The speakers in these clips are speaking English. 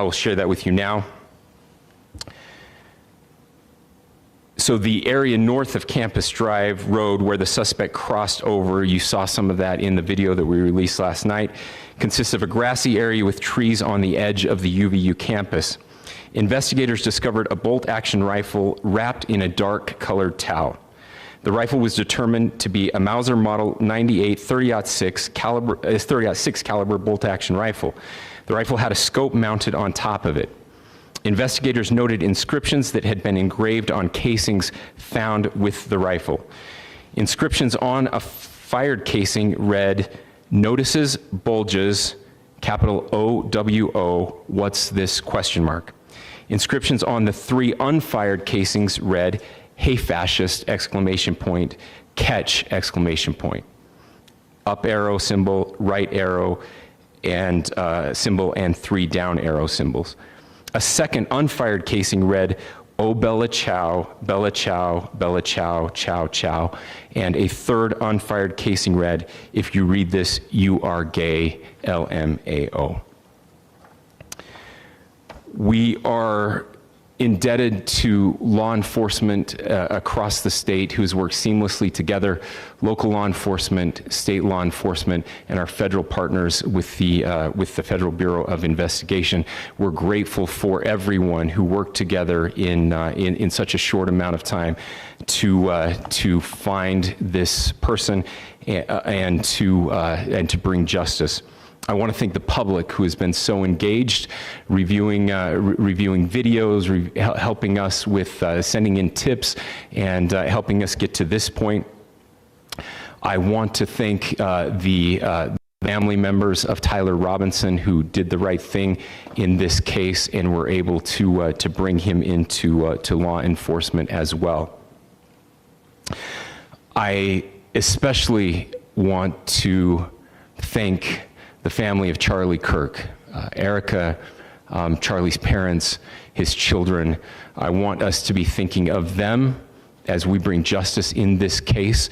will share that with you now. So the area north of Campus Drive Road where the suspect crossed over, you saw some of that in the video that we released last night, consists of a grassy area with trees on the edge of the UVU campus. Investigators discovered a bolt-action rifle wrapped in a dark-colored towel. The rifle was determined to be a Mauser Model 98 30-06 caliber bolt-action rifle. The rifle had a scope mounted on top of it. Investigators noted inscriptions that had been engraved on casings found with the rifle. Inscriptions on a fired casing read, "Notices, bulges, capital OWO, what's this, question mark." Inscriptions on the 3 unfired casings read, "Hey fascist, exclamation point, catch, exclamation point." Up arrow symbol, right arrow and symbol, and 3 down arrow symbols. A second unfired casing read, "Oh Bella Chow, Bella Chow, Bella Chow, Chow Chow." And a third unfired casing read, "If you read this, you are gay, LMAO." We are indebted to law enforcement across the state who's worked seamlessly together, local law enforcement, state law enforcement, and our federal partners with the Federal Bureau of Investigation. We're grateful for everyone who worked together in such a short amount of time to find this person and to bring justice. I want to thank the public who has been so engaged, reviewing videos, helping us with sending in tips, and helping us get to this point. I want to thank the family members of Tyler Robinson who did the right thing in this case and were able to bring him into to law enforcement as well. I especially want to thank the family of Charlie Kirk, Erica, Charlie's parents, his children. I want us to be thinking of them as we bring justice in this case.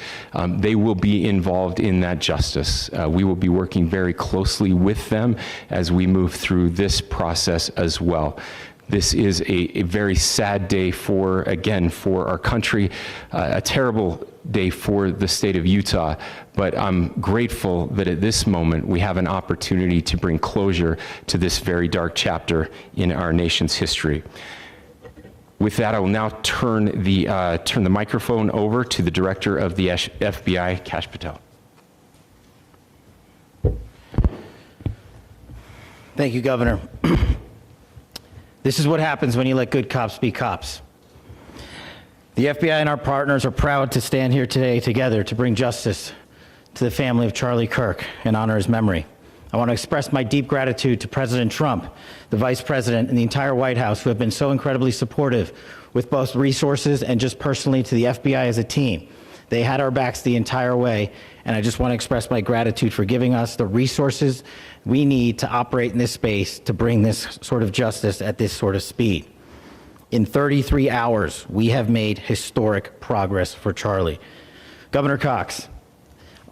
They will be involved in that justice. We will be working very closely with them as we move through this process as well. This is a very sad day for our country, a terrible day for the state of Utah, but I'm grateful that at this moment we have an opportunity to bring closure to this very dark chapter in our nation's history. With that, I will now turn the microphone over to the Director of the FBI, Kash Patel. Thank you, Governor. This is what happens when you let good cops be cops. The FBI and our partners are proud to stand here today together to bring justice to the family of Charlie Kirk and honor his memory. I want to express my deep gratitude to President Trump, the Vice President, and the entire White House who have been so incredibly supportive with both resources and just personally to the FBI as a team. They had our backs the entire way, and I just want to express my gratitude for giving us the resources we need to operate in this space to bring this sort of justice at this sort of speed. In 33 hours, we have made historic progress for Charlie. Governor Cox,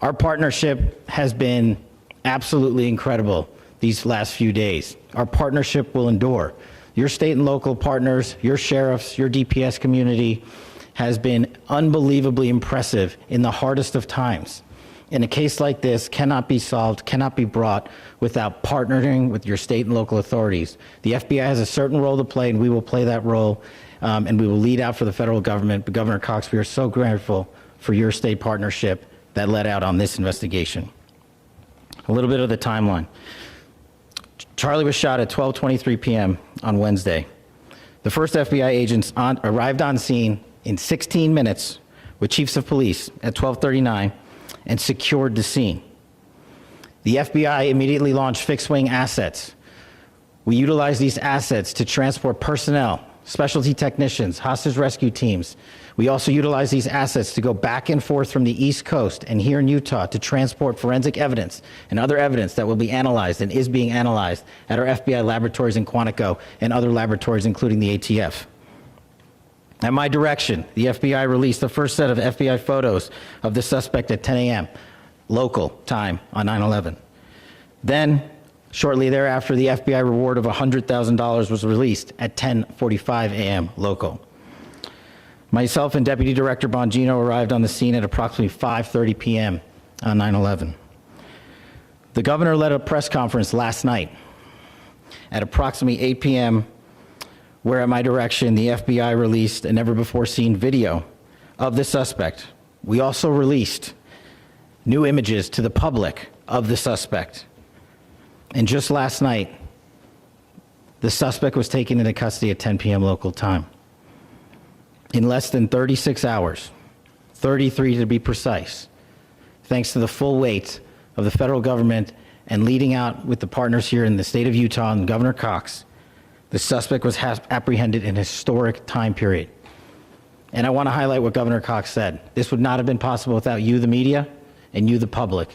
our partnership has been absolutely incredible these last few days. Our partnership will endure. Your state and local partners, your sheriffs, your DPS community has been unbelievably impressive in the hardest of times. And a case like this cannot be solved, cannot be brought without partnering with your state and local authorities. The FBI has a certain role to play, and we will play that role, and we will lead out for the federal government. But Governor Cox, we are so grateful for your state partnership that led out on this investigation. A little bit of the timeline. Charlie was shot at 12:23 p.m. on Wednesday. The first FBI agents arrived on scene in 16 minutes with chiefs of police at 12:39 and secured the scene. The FBI immediately launched fixed-wing assets. We utilized these assets to transport personnel, specialty technicians, hostage rescue teams. We also utilized these assets to go back and forth from the East Coast and here in Utah to transport forensic evidence and other evidence that will be analyzed and is being analyzed at our FBI laboratories in Quantico and other laboratories, including the ATF. At my direction, the FBI released the first set of FBI photos of the suspect at 10 a.m. local time on 9/11. Then, Shortly thereafter, the FBI reward of $100,000 was released at 10:45 a.m. local. Myself and Deputy Director Bongino arrived on the scene at approximately 5:30 p.m. on 9/11. The governor led a press conference last night at approximately 8 p.m., where at my direction, the FBI released a never-before-seen video of the suspect. We also released new images to the public of the suspect. And just last night, the suspect was taken into custody at 10 p.m. local time. In less than 36 hours, 33 to be precise, thanks to the full weight of the federal government and leading out with the partners here in the state of Utah and Governor Cox, the suspect was apprehended in a historic time period. And I want to highlight what Governor Cox said. This would not have been possible without you, the media, and you, the public.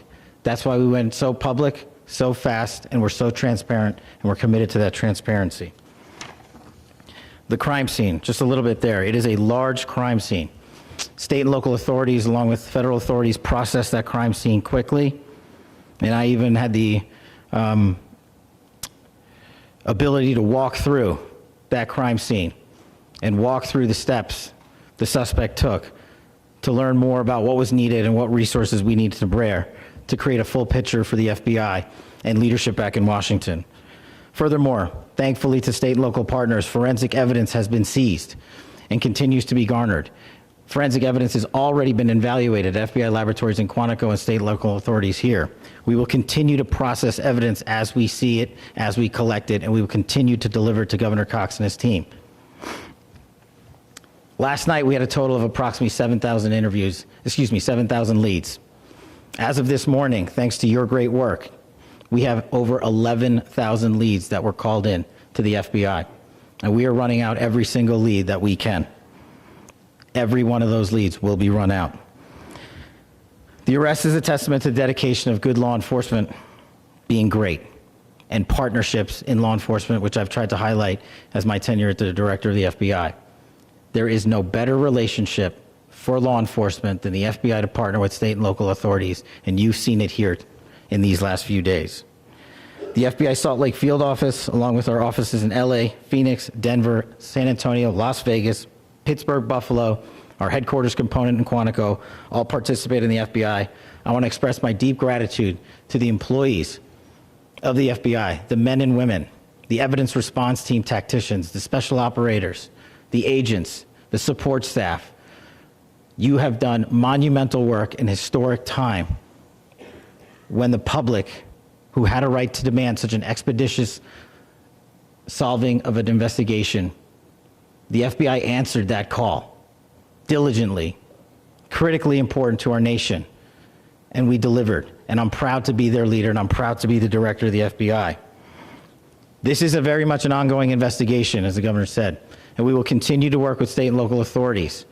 That's why we went so public, so fast, and we're so transparent, and we're committed to that transparency. The crime scene, just a little bit there. It is a large crime scene. State and local authorities, along with federal authorities, processed that crime scene quickly. And I even had the ability to walk through that crime scene and walk through the steps the suspect took to learn more about what was needed and what resources we needed to bear to create a full picture for the FBI and leadership back in Washington. Furthermore, thankfully to state and local partners, forensic evidence has been seized and continues to be garnered. Forensic evidence has already been evaluated at FBI laboratories in Quantico and state and local authorities here. We will continue to process evidence as we see it, as we collect it, and we will continue to deliver to Governor Cox and his team. Last night, we had a total of approximately 7,000 leads. As of this morning, thanks to your great work, we have over 11,000 leads that were called in to the FBI. And we are running out every single lead that we can. Every one of those leads will be run out. The arrest is a testament to the dedication of good law enforcement being great, and partnerships in law enforcement, which I've tried to highlight as my tenure as the director of the FBI. There is no better relationship for law enforcement than the FBI to partner with state and local authorities, and you've seen it here in these last few days. The FBI Salt Lake Field Office, along with our offices in LA, Phoenix, Denver, San Antonio, Las Vegas, Pittsburgh, Buffalo, our headquarters component in Quantico, all participate in the FBI. I want to express my deep gratitude to the employees of the FBI, the men and women, the evidence response team tacticians, the special operators, the agents, the support staff. You have done monumental work in historic time when the public, who had a right to demand such an expeditious solving of an investigation, the FBI answered that call diligently, critically important to our nation, and we delivered. And I'm proud to be their leader, and I'm proud to be the director of the FBI. This is a very much an ongoing investigation, as the governor said, and we will continue to work with state and local authorities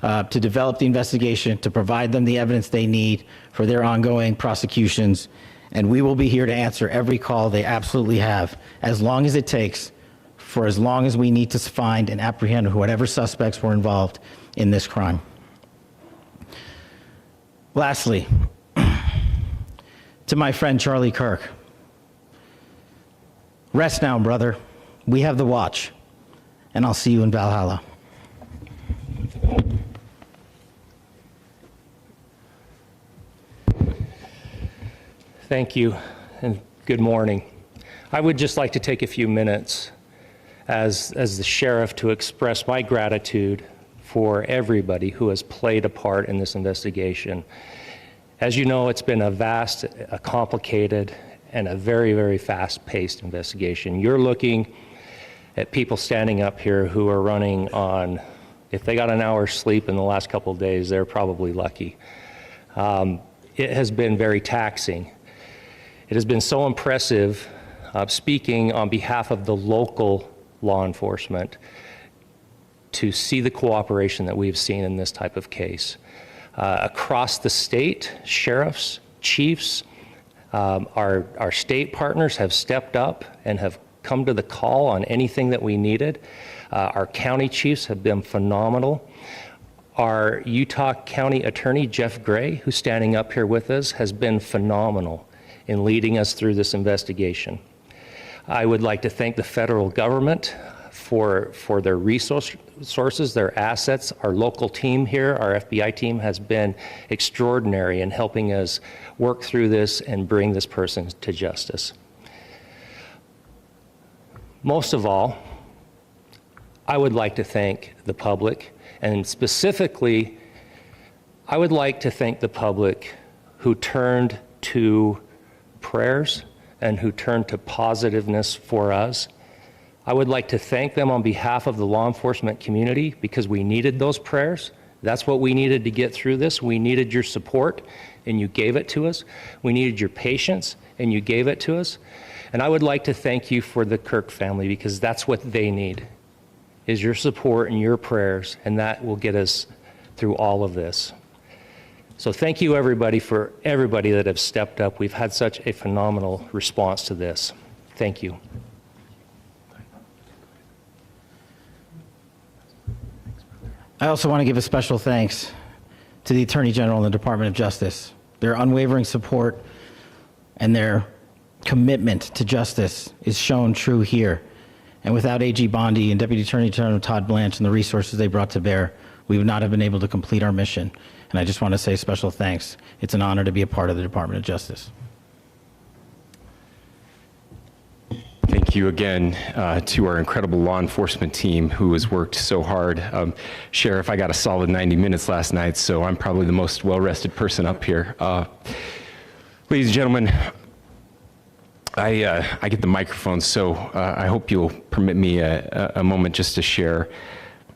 to develop the investigation, to provide them the evidence they need for their ongoing prosecutions, and we will be here to answer every call they absolutely have, as long as it takes, for as long as we need to find and apprehend whatever suspects were involved in this crime. Lastly, to my friend Charlie Kirk, rest now, brother. We have the watch, and I'll see you in Valhalla. Thank you, and good morning. I would just like to take a few minutes as the sheriff to express my gratitude for everybody who has played a part in this investigation. As you know, it's been a vast, a complicated, and a very, very fast-paced investigation. You're looking at people standing up here who are running on, if they got an hour's sleep in the last couple of days, they're probably lucky. It has been very taxing. It has been so impressive, speaking on behalf of the local law enforcement, to see the cooperation that we've seen in this type of case. Across the state, sheriffs, chiefs, our state partners have stepped up and have come to the call on anything that we needed. Our county chiefs have been phenomenal. Our Utah County Attorney, Jeff Gray, who's standing up here with us, has been phenomenal in leading us through this investigation. I would like to thank the federal government for their resources, their assets. Our local team here, our FBI team, has been extraordinary in helping us work through this and bring this person to justice. Most of all, I would like to thank the public, and specifically, I would like to thank the public who turned to prayers and who turned to positiveness for us. I would like to thank them on behalf of the law enforcement community because we needed those prayers. That's what we needed to get through this. We needed your support, and you gave it to us. We needed your patience, and you gave it to us. And I would like to thank you for the Kirk family because that's what they need, is your support and your prayers, and that will get us through all of this. So thank you, everybody, for everybody that have stepped up. We've had such a phenomenal response to this. Thank you. I also want to give a special thanks to the Attorney General and the Department of Justice. Their unwavering support and their commitment to justice is shown true here. And without AG Bondi and Deputy Attorney General Todd Blanche and the resources they brought to bear, we would not have been able to complete our mission. And I just want to say special thanks. It's an honor to be a part of the Department of Justice. Thank you again to our incredible law enforcement team who has worked so hard. Sheriff, I got a solid 90 minutes last night, so I'm probably the most well-rested person up here. Ladies and gentlemen, I get the microphone, so I hope you'll permit me a moment just to share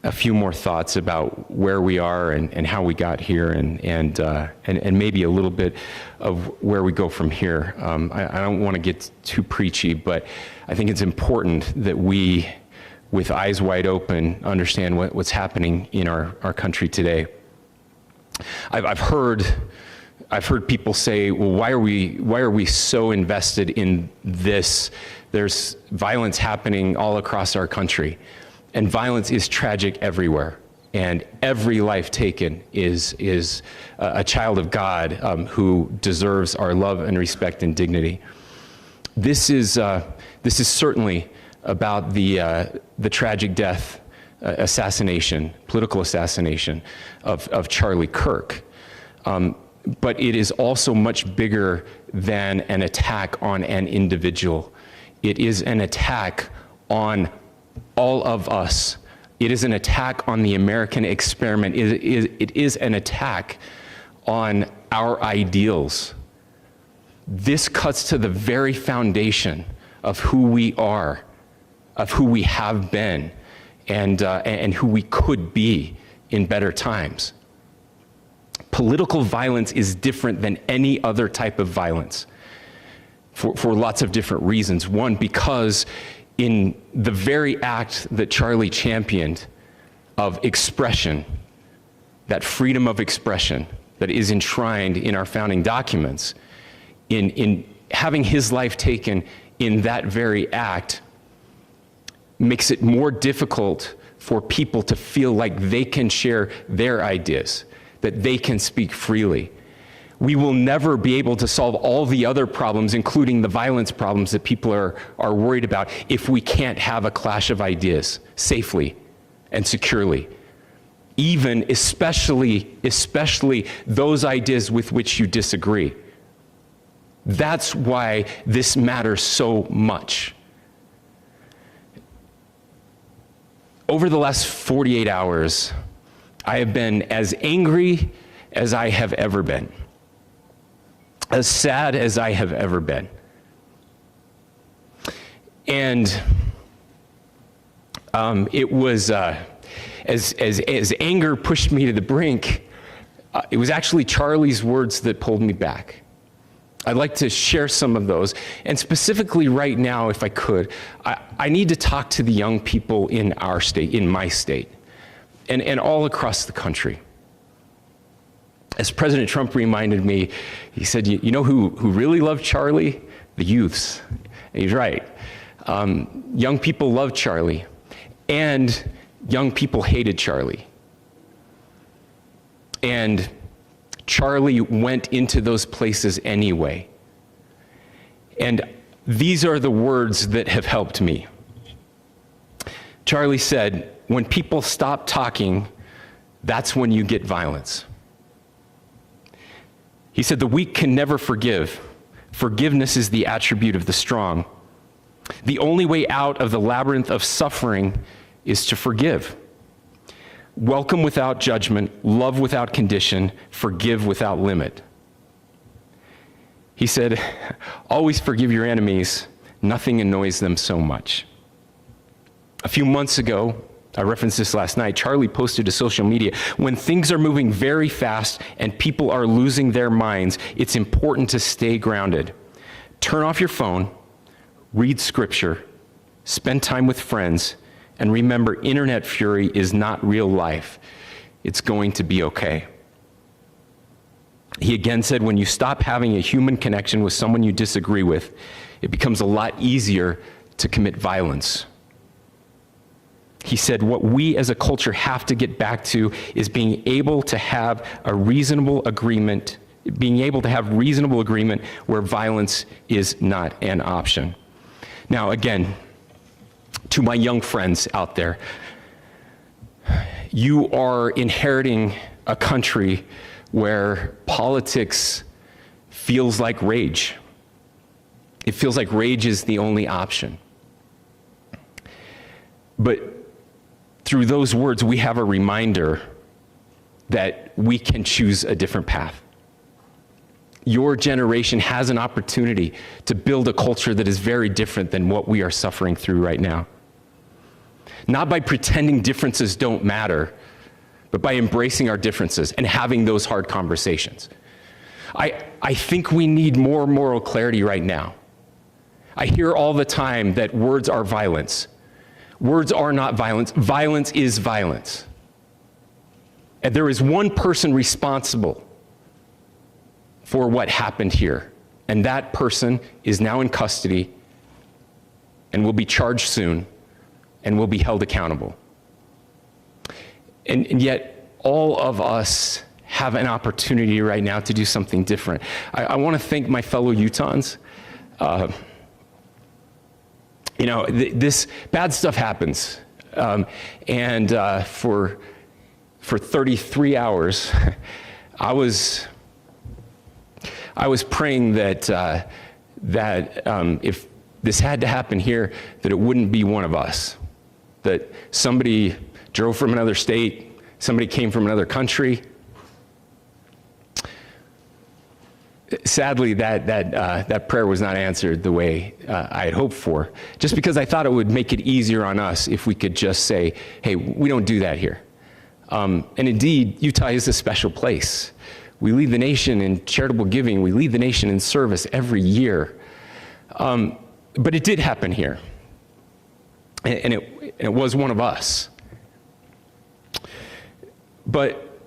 a few more thoughts about where we are and how we got here and maybe a little bit of where we go from here. I don't want to get too preachy, but I think it's important that we, with eyes wide open, understand what's happening in our country today. I've heard people say, well, why are we so invested in this? There's violence happening all across our country, and violence is tragic everywhere. And every life taken is a child of God who deserves our love and respect and dignity. This is certainly about the tragic death, political assassination of Charlie Kirk. But it is also much bigger than an attack on an individual. It is an attack on all of us. It is an attack on the American experiment. It is an attack on our ideals. This cuts to the very foundation of who we are, of who we have been, and who we could be in better times. Political violence is different than any other type of violence for lots of different reasons. One, because in the very act that Charlie championed of expression, that freedom of expression that is enshrined in our founding documents, in having his life taken in that very act, makes it more difficult for people to feel like they can share their ideas, that they can speak freely. We will never be able to solve all the other problems, including the violence problems that people are worried about, if we can't have a clash of ideas safely and securely. Even, especially those ideas with which you disagree. That's why this matters so much. Over the last 48 hours, I have been as angry as I have ever been, as sad as I have ever been. And it was, as anger pushed me to the brink, it was actually Charlie's words that pulled me back. I'd like to share some of those. And specifically right now, if I could, I need to talk to the young people in our state, in my state, and all across the country. As President Trump reminded me, he said, you know who really loved Charlie? The youths. And he's right. Young people loved Charlie, and young people hated Charlie. And Charlie went into those places anyway. And these are the words that have helped me. Charlie said, when people stop talking, that's when you get violence. He said, the weak can never forgive. Forgiveness is the attribute of the strong. The only way out of the labyrinth of suffering is to forgive. Welcome without judgment, love without condition, forgive without limit. He said, always forgive your enemies. Nothing annoys them so much. A few months ago, I referenced this last night, Charlie posted to social media, when things are moving very fast and people are losing their minds, it's important to stay grounded. Turn off your phone, read scripture, spend time with friends, and remember, internet fury is not real life. It's going to be okay. He again said, when you stop having a human connection with someone you disagree with, it becomes a lot easier to commit violence. He said, what we as a culture have to get back to is being able to have a reasonable agreement, where violence is not an option. Now, again, to my young friends out there, you are inheriting a country where politics feels like rage. It feels like rage is the only option. But through those words, we have a reminder that we can choose a different path. Your generation has an opportunity to build a culture that is very different than what we are suffering through right now. Not by pretending differences don't matter, but by embracing our differences and having those hard conversations. I think we need more moral clarity right now. I hear all the time that words are violence. Words are not violence. Violence is violence. And there is one person responsible for what happened here. And that person is now in custody and will be charged soon and will be held accountable. And yet, all of us have an opportunity right now to do something different. I want to thank my fellow Utahns. This bad stuff happens. For 33 hours, I was praying that if this had to happen here, that it wouldn't be one of us. That somebody drove from another state, somebody came from another country. Sadly, that prayer was not answered the way I had hoped for, just because I thought it would make it easier on us if we could just say, hey, we don't do that here. And indeed, Utah is a special place. We lead the nation in charitable giving. We lead the nation in service every year. But it did happen here. And it was one of us. But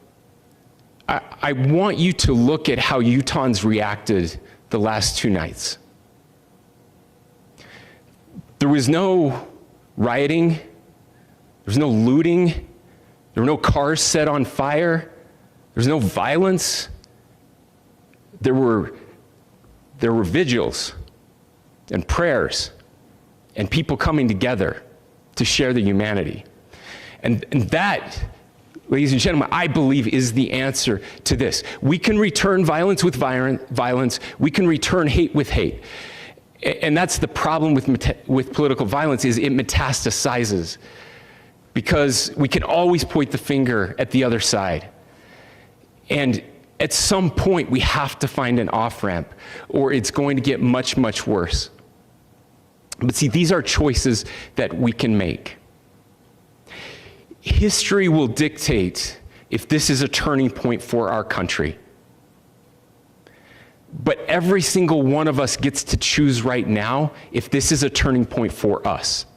I want you to look at how Utahns reacted the last 2 nights. There was no rioting. There was no looting. There were no cars set on fire. There was no violence. There were vigils and prayers and people coming together to share the humanity. And that, ladies and gentlemen, I believe is the answer to this. We can return violence with violence. We can return hate with hate. And that's the problem with political violence, is it metastasizes, because we can always point the finger at the other side. And at some point, we have to find an off-ramp, or it's going to get much, much worse. But see, these are choices that we can make. History will dictate if this is a turning point for our country. But every single one of us gets to choose right now if this is a turning point for us.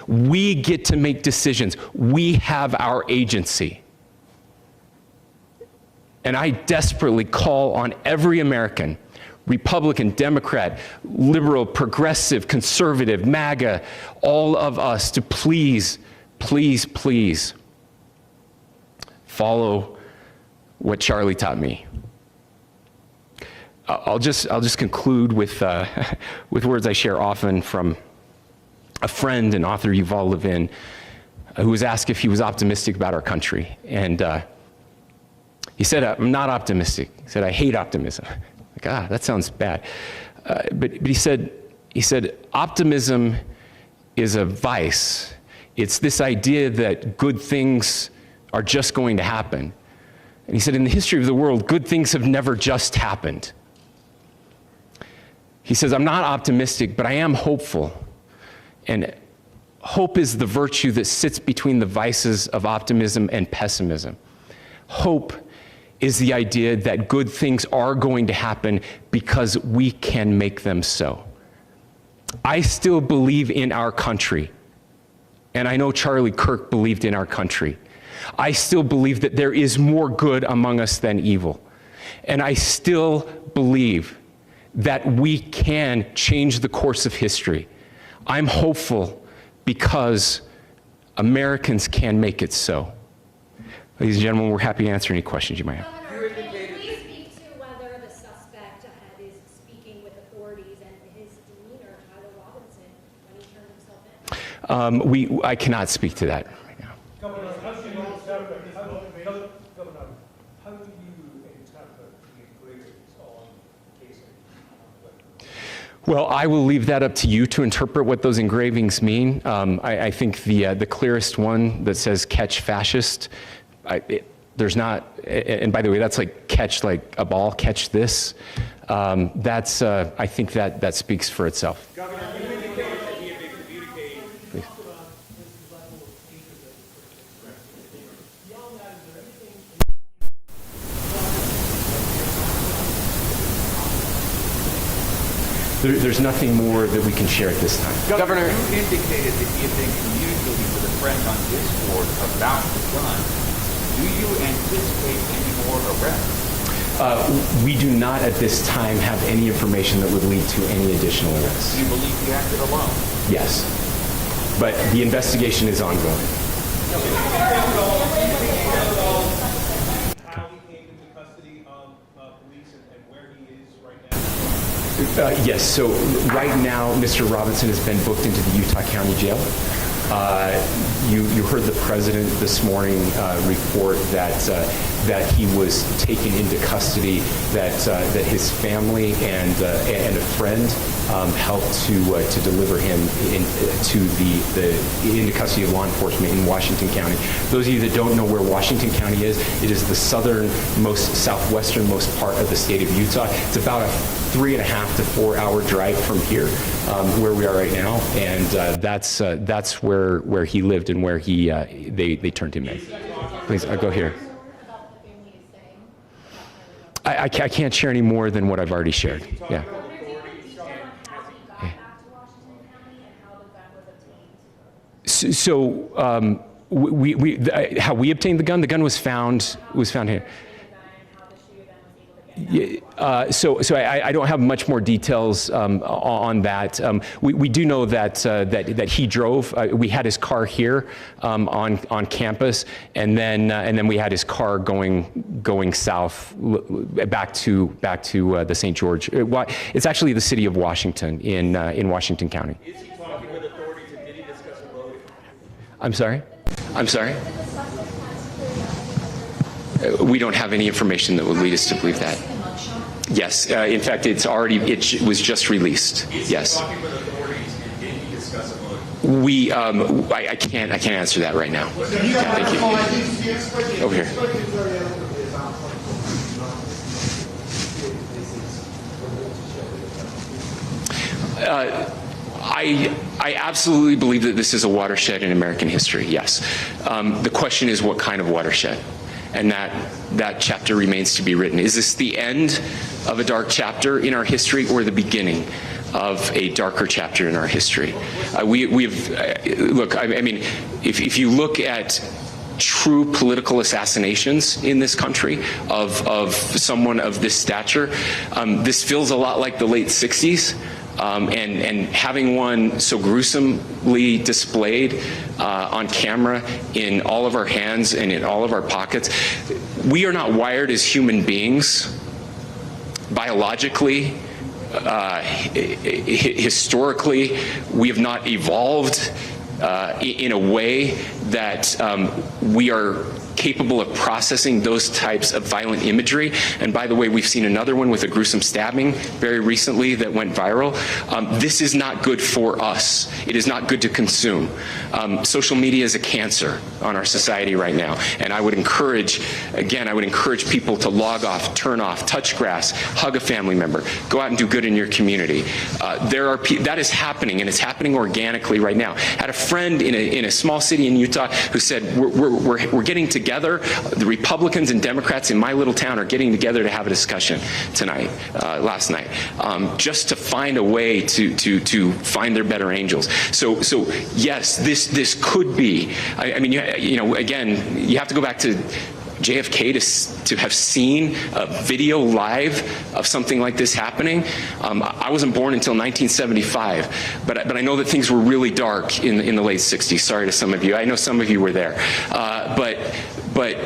We get to make decisions. We have our agency. And I desperately call on every American, Republican, Democrat, liberal, progressive, conservative, MAGA, all of us to please, please, please follow what Charlie taught me. I'll just conclude with with words I share often from a friend and author, Yuval Levin, who was asked if he was optimistic about our country, and he said, "I'm not optimistic." He said, "I hate optimism." Like, that sounds bad. But he said, optimism is a vice. It's this idea that good things are just going to happen. And he said, in the history of the world, good things have never just happened. He says, I'm not optimistic, but I am hopeful. And hope is the virtue that sits between the vices of optimism and pessimism. Hope is the idea that good things are going to happen because we can make them so. I still believe in our country, and I know Charlie Kirk believed in our country. I still believe that there is more good among us than evil. And I still believe that we can change the course of history. I'm hopeful because Americans can make it so. Ladies and gentlemen, we're happy to answer any questions you might have. Governor, can you speak to whether the suspect is speaking with authorities and his demeanor, Tyler Robinson, when he turned himself in? I cannot speak to that right now. Governor, how do you interpret the engravings on casing? Well, I will leave that up to you to interpret what those engravings mean. I think the clearest one that says "catch fascist," there's not, and by the way, that's like catch like a ball, catch this. That's I think that speaks for itself. Governor, you indicated that he had been communicating. Please. There's nothing more that we can share at this time. Governor, you indicated that he had been communicating with a friend on Discord about the gun. Do you anticipate any more arrests? We do not at this time have any information that would lead to any additional arrests. Do you believe he acted alone? Yes, but the investigation is ongoing. How he came into custody of police and where he is right now? Yes, so right now, Mr. Robinson has been booked into the Utah County Jail. You heard the president this morning report that he was taken into custody, that his family and a friend helped to deliver him into custody of law enforcement in Washington County. Those of you that don't know where Washington County is, it is the southwesternmost part of the state of Utah. It's about a 3.5 to 4 hour drive from here, where we are right now, and that's where he lived and where they turned him in. Please, I'll go here. I can't share any more than what I've already shared. Yeah. So how we obtained the gun was found here. So I don't have much more details on that. We do know that he drove. We had his car here on campus, and then we had his car going south back to the St. George. It's actually the city of Washington in Washington County. Is he talking with authorities and did he discuss a motive? I'm sorry. We don't have any information that would lead us to believe that. Yes, in fact, it was just released. Yes. Talking with authorities and did he discuss a motive? I can't answer that right now. Yeah, thank you. Over here. I absolutely believe that this is a watershed in American history, yes. The question is what kind of watershed? And that chapter remains to be written. Is this the end of a dark chapter in our history or the beginning of a darker chapter in our history? Look, I mean, if you look at true political assassinations in this country of someone of this stature, this feels a lot like the late 60s. And having one so gruesomely displayed on camera in all of our hands and in all of our pockets, we are not wired as human beings biologically, historically, we have not evolved in a way that we are capable of processing those types of violent imagery. And by the way, we've seen another one with a gruesome stabbing very recently that went viral. This is not good for us. It is not good to consume. Social media is a cancer on our society right now. And I would encourage, again, I would encourage people to log off, turn off, touch grass, hug a family member, go out and do good in your community. That is happening, and it's happening organically right now. I had a friend in a small city in Utah who said, we're getting together. The Republicans and Democrats in my little town are getting together to have a discussion last night, just to find a way to find their better angels. So yes, this could be. I mean, you know, again, you have to go back to JFK to have seen a video live of something like this happening. I wasn't born until 1975, but I know that things were really dark in the late 60s. Sorry to some of you. I know some of you were there. But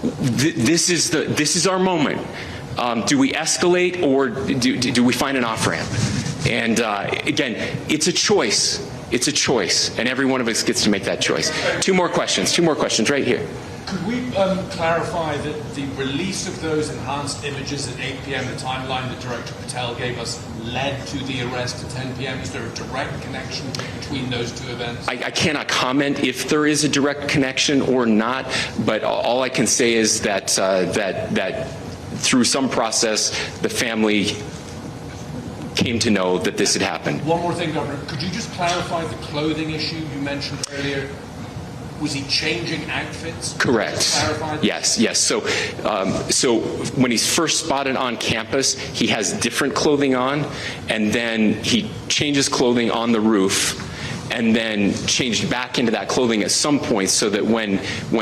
this is our moment. Do we escalate, or do we find an off-ramp? And again, it's a choice. It's a choice, and every one of us gets to make that choice. Two more questions right here. Could we clarify that the release of those enhanced images at 8 p.m., the timeline that Director Patel gave us, led to the arrest at 10 p.m.? Is there a direct connection between those two events? I cannot comment if there is a direct connection or not, but all I can say is that that through some process, the family came to know that this had happened. One more thing, Governor. Could you just clarify the clothing issue you mentioned earlier? Was he changing outfits? Correct. Yes. So when he's first spotted on campus, he has different clothing on, and then he changes clothing on the roof, and then changed back into that clothing at some point, so that when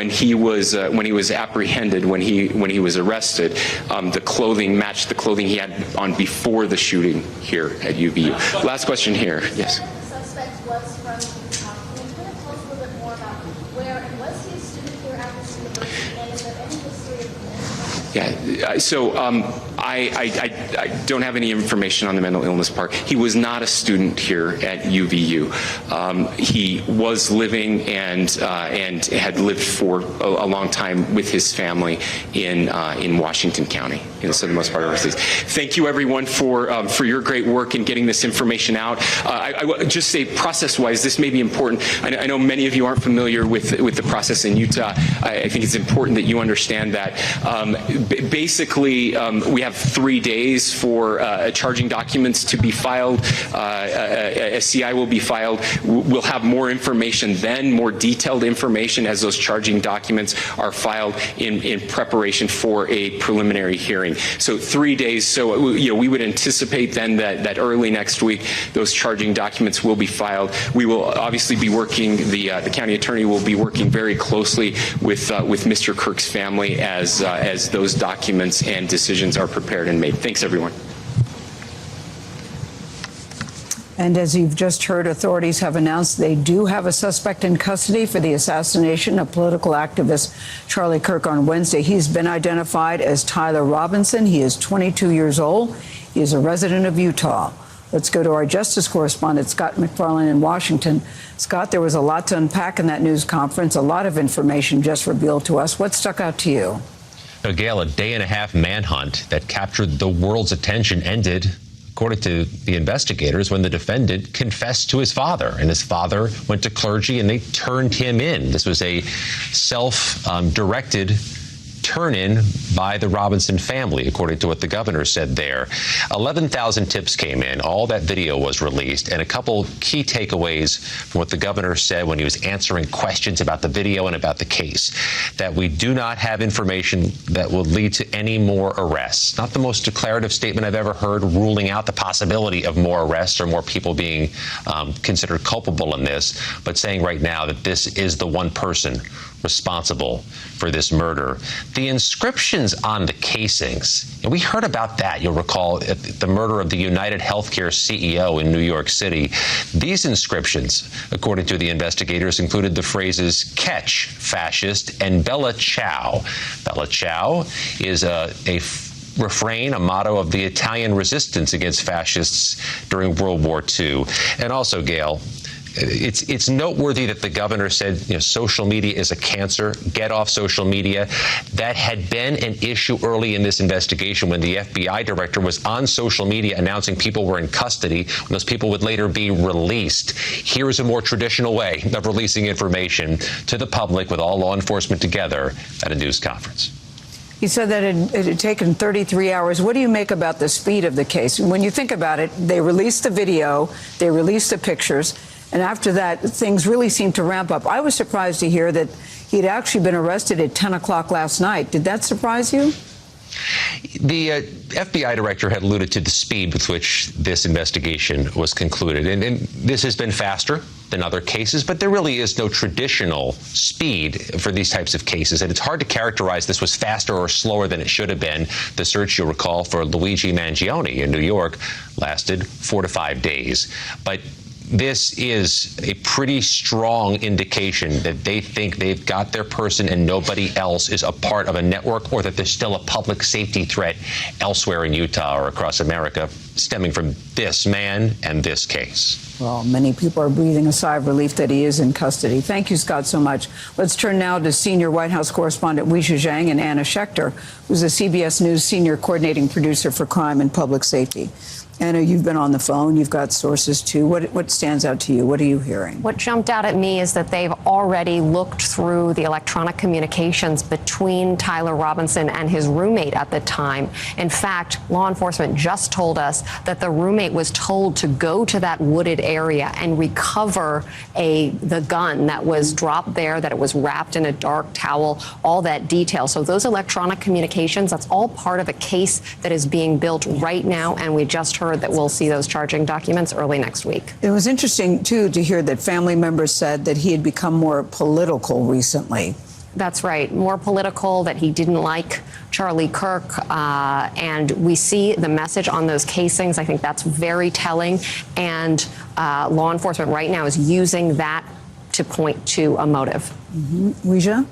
he was apprehended, when he was arrested, the clothing matched the clothing he had on before the shooting here at UVU. Last question here. Yes. Suspect was from Utah. Can you tell us a little bit more about where, and was he a student here at this university, and is there any history of mental? Yeah. So I don't have any information on the mental illness part. He was not a student here at UVU. He was living and had lived for a long time with his family in Washington County, in the southernmost part of our state. Thank you, everyone, for your great work in getting this information out. I would just say, process-wise, this may be important. I know many of you aren't familiar with the process in Utah. I think it's important that you understand that. Basically, we have 3 days for charging documents to be filed. A CI will be filed. We'll have more information then, more detailed information, as those charging documents are filed in preparation for a preliminary hearing. So 3 days. So we would anticipate then that early next week those charging documents will be filed. We will obviously be working. The county attorney will be working very closely with Mr. Kirk's family as those documents and decisions are prepared and made. Thanks, everyone. And as you've just heard, authorities have announced they do have a suspect in custody for the assassination of political activist Charlie Kirk on Wednesday. He's been identified as Tyler Robinson. He is 22 years old. He is a resident of Utah. Let's go to our justice correspondent, Scott McFarlane in Washington. Scott, there was a lot to unpack in that news conference, a lot of information just revealed to us. What stuck out to you? Gail, a day-and-a-half manhunt that captured the world's attention ended, according to the investigators, when the defendant confessed to his father, and his father went to clergy and they turned him in. This was a self-directed turn-in by the Robinson family, according to what the governor said there. 11,000 tips came in. All that video was released, and a couple key takeaways from what the governor said when he was answering questions about the video and about the case: that we do not have information that will lead to any more arrests. Not the most declarative statement I've ever heard, ruling out the possibility of more arrests or more people being considered culpable in this, but saying right now that this is the one person responsible for this murder. The inscriptions on the casings, and we heard about that, you'll recall, at the murder of the United Healthcare CEO in New York City. These inscriptions, according to the investigators, included the phrases "catch, fascist," and "Bella Ciao." Bella Ciao is a refrain, a motto of the Italian resistance against fascists during World War II. And also, Gail, it's noteworthy that the governor said, social media is a cancer, get off social media. That had been an issue early in this investigation when the FBI director was on social media announcing people were in custody, when those people would later be released. Here is a more traditional way of releasing information to the public with all law enforcement together at a news conference. He said that it had taken 33 hours. What do you make about the speed of the case? When you think about it, they released the video, they released the pictures, and after that, things really seemed to ramp up. I was surprised to hear that he'd actually been arrested at 10 o'clock last night. Did that surprise you? The FBI director had alluded to the speed with which this investigation was concluded. And this has been faster than other cases, but there really is no traditional speed for these types of cases. And it's hard to characterize this was faster or slower than it should have been. The search, you'll recall, for Luigi Mangione in New York lasted 4 to 5 days. But this is a pretty strong indication that they think they've got their person and nobody else is a part of a network, or that there's still a public safety threat elsewhere in Utah or across America stemming from this man and this case. Well, many people are breathing a sigh of relief that he is in custody. Thank you, Scott, so much. Let's turn now to senior White House correspondent Weijia Zhang and Anna Schechter, who's a CBS News senior coordinating producer for crime and public safety. Anna, you've been on the phone. You've got sources, too. What stands out to you? What are you hearing? What jumped out at me is that they've already looked through the electronic communications between Tyler Robinson and his roommate at the time. In fact, law enforcement just told us that the roommate was told to go to that wooded area and recover the gun that was dropped there, that it was wrapped in a dark towel, all that detail. So those electronic communications, that's all part of a case that is being built right now, and we just heard that we'll see those charging documents early next week. It was interesting, too, to hear that family members said that he had become more political recently. That's right. More political, that he didn't like Charlie Kirk. And we see the message on those casings. I think that's very telling. And law enforcement right now is using that to point to a motive. Weijia?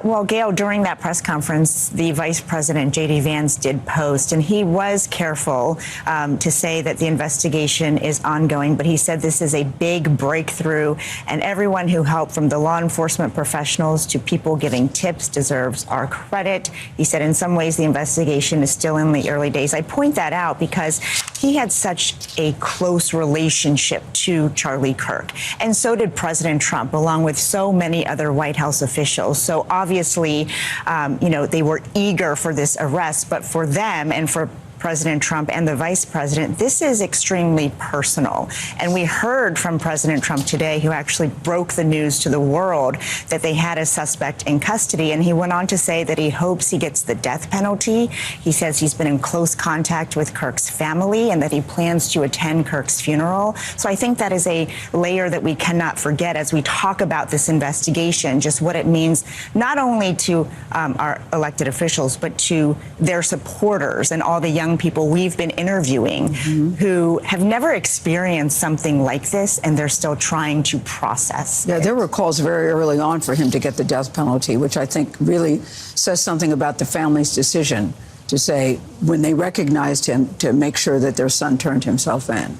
Well, Gail, during that press conference, the Vice President, J.D. Vance, did post, and he was careful to say that the investigation is ongoing, but he said this is a big breakthrough, and everyone who helped, from the law enforcement professionals to people giving tips, deserves our credit. He said in some ways the investigation is still in the early days. I point that out because he had such a close relationship to Charlie Kirk, and so did President Trump, along with so many other White House officials. So obviously, they were eager for this arrest, but for them and for President Trump and the vice president, this is extremely personal. And we heard from President Trump today, who actually broke the news to the world, that they had a suspect in custody. And he went on to say that he hopes he gets the death penalty. He says he's been in close contact with Kirk's family and that he plans to attend Kirk's funeral. So I think that is a layer that we cannot forget as we talk about this investigation, just what it means not only to our elected officials, but to their supporters and all the young people we've been interviewing who have never experienced something like this, and they're still trying to process. Yeah, there were calls very early on for him to get the death penalty, which I think really says something about the family's decision to say, when they recognized him, to make sure that their son turned himself in.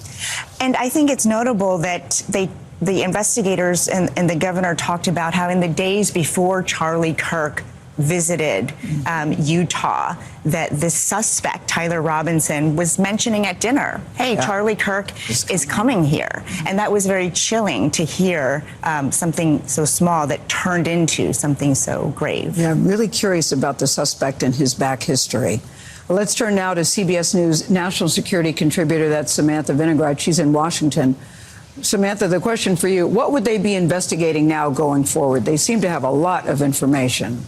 And I think it's notable that the investigators and the governor talked about how in the days before Charlie Kirk visited Utah, that the suspect, Tyler Robinson, was mentioning at dinner, hey, Charlie Kirk is coming here. And that was very chilling to hear something so small that turned into something so grave. Yeah, I'm really curious about the suspect and his back history. Well, let's turn now to CBS News national security contributor, that's Samantha Vinograd. She's in Washington. Samantha, the question for you, what would they be investigating now going forward? They seem to have a lot of information.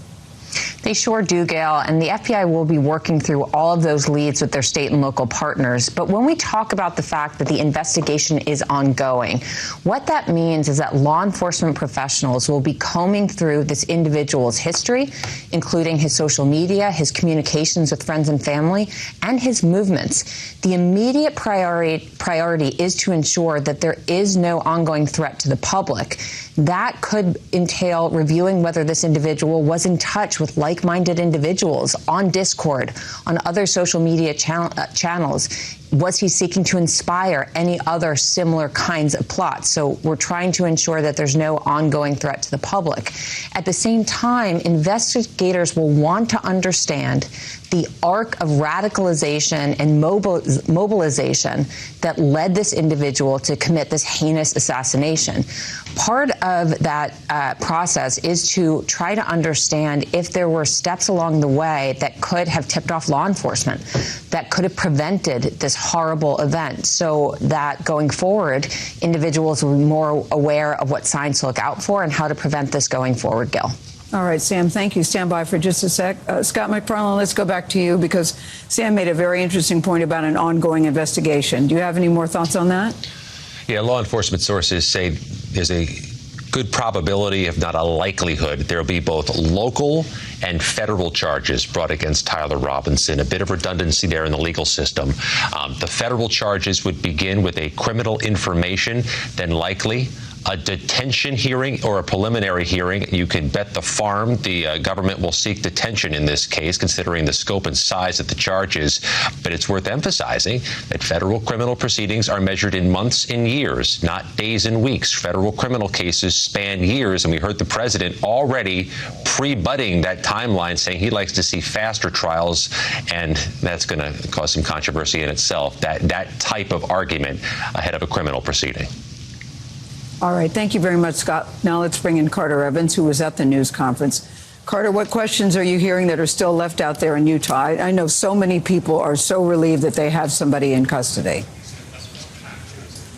They sure do, Gail, and the FBI will be working through all of those leads with their state and local partners. But when we talk about the fact that the investigation is ongoing, what that means is that law enforcement professionals will be combing through this individual's history, including his social media, his communications with friends and family, and his movements. The immediate priority is to ensure that there is no ongoing threat to the public. that could entail reviewing whether this individual was in touch with like-minded individuals on Discord, on other social media channels. Was he seeking to inspire any other similar kinds of plots? So we're trying to ensure that there's no ongoing threat to the public. At the same time, investigators will want to understand the arc of radicalization and mobilization that led this individual to commit this heinous assassination. Part of that process is to try to understand if there were steps along the way that could have tipped off law enforcement, that could have prevented this horrible event, so that going forward, individuals will be more aware of what signs to look out for and how to prevent this going forward, Gil. All right, Sam, thank you. Stand by for just a sec. Scott McFarland, let's go back to you because Sam made a very interesting point about an ongoing investigation. Do you have any more thoughts on that? Yeah, law enforcement sources say there's a good probability, if not a likelihood, there will be both local and federal charges brought against Tyler Robinson. A bit of redundancy there in the legal system. The federal charges would begin with a criminal information, then likely a detention hearing or a preliminary hearing. You can bet the farm the government will seek detention in this case, considering the scope and size of the charges. But it's worth emphasizing that federal criminal proceedings are measured in months and years, not days and weeks. Federal criminal cases span years, and we heard the president already pre-butting that timeline, saying he likes to see faster trials, and that's going to cause some controversy in itself, that type of argument ahead of a criminal proceeding. All right, thank you very much, Scott. Now let's bring in Carter Evans, who was at the news conference. Carter, what questions are you hearing that are still left out there in Utah? I know so many people are so relieved that they have somebody in custody.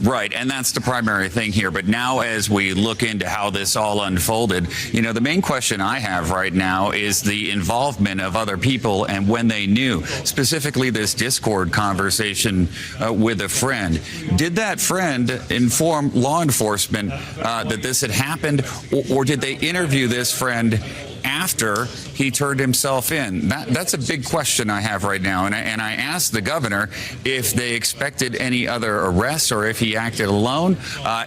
Right, and that's the primary thing here. But now as we look into how this all unfolded, the main question I have right now is the involvement of other people and when they knew, specifically this Discord conversation with a friend. Did that friend inform law enforcement that this had happened, or did they interview this friend after he turned himself in? That's a big question I have right now. And I asked the governor if they expected any other arrests or if he acted alone.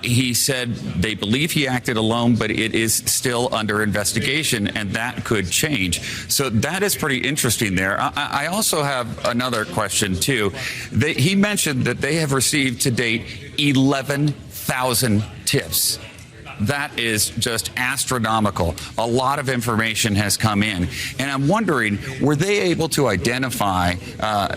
He said they believe he acted alone, but it is still under investigation, and that could change. So that is pretty interesting there. I also have another question, too. He mentioned that they have received to date 11,000 tips. That is just astronomical. A lot of information has come in. And I'm wondering, were they able to identify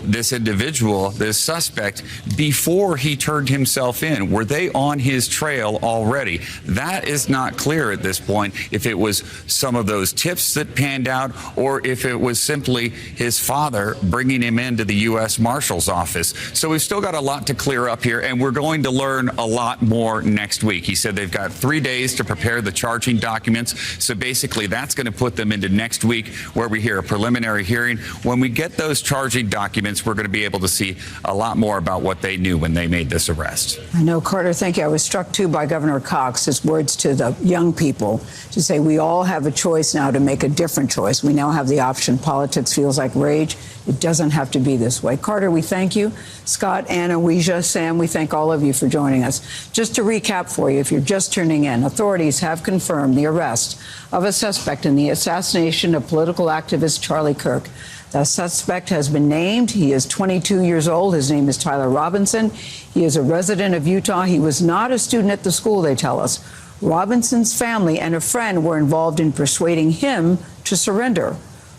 this individual, this suspect, before he turned himself in? Were they on his trail already? That is not clear at this point, if it was some of those tips that panned out or if it was simply his father bringing him into the U.S. Marshal's office. So we've still got a lot to clear up here, and we're going to learn a lot more next week. He said they've got 3 days to prepare the charging documents. So basically that's going to put them into next week, where we hear a preliminary hearing. When we get those charging documents, we're going to be able to see a lot more about what they knew when they made this arrest. I know, Carter, thank you. I was struck, too, by Governor Cox, his words to the young people to say we all have a choice now to make a different choice. We now have the option. Politics feels like rage. It doesn't have to be this way. Carter, we thank you. Scott, Anna, Weija, Sam, we thank all of you for joining us. Just to recap for you, if you're just tuning in, authorities have confirmed the arrest of a suspect in the assassination of political activist Charlie Kirk. The suspect has been named. He is 22 years old. His name is Tyler Robinson. He is a resident of Utah. He was not a student at the school, they tell us. Robinson's family and a friend were involved in persuading him to surrender.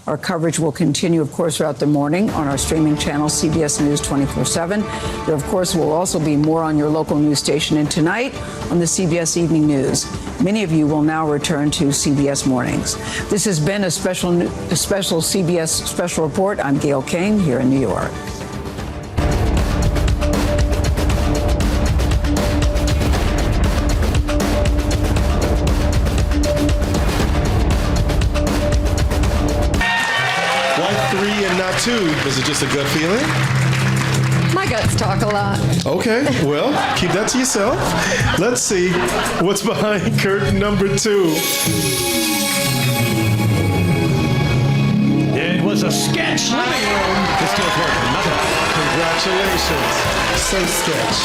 Our coverage will continue, of course, throughout the morning on our streaming channel, CBS News 24/7. There, of course, will also be more on your local news station, and tonight on the CBS Evening News. Many of you will now return to CBS Mornings. This has been a special CBS Special Report. I'm Gayle King here in New York. Two. Was it just a gut feeling? My guts talk a lot. Okay, well, keep that to yourself. Let's see what's behind curtain number 2. It was a sketch living room. This deal's worth another. Congratulations. So sketch.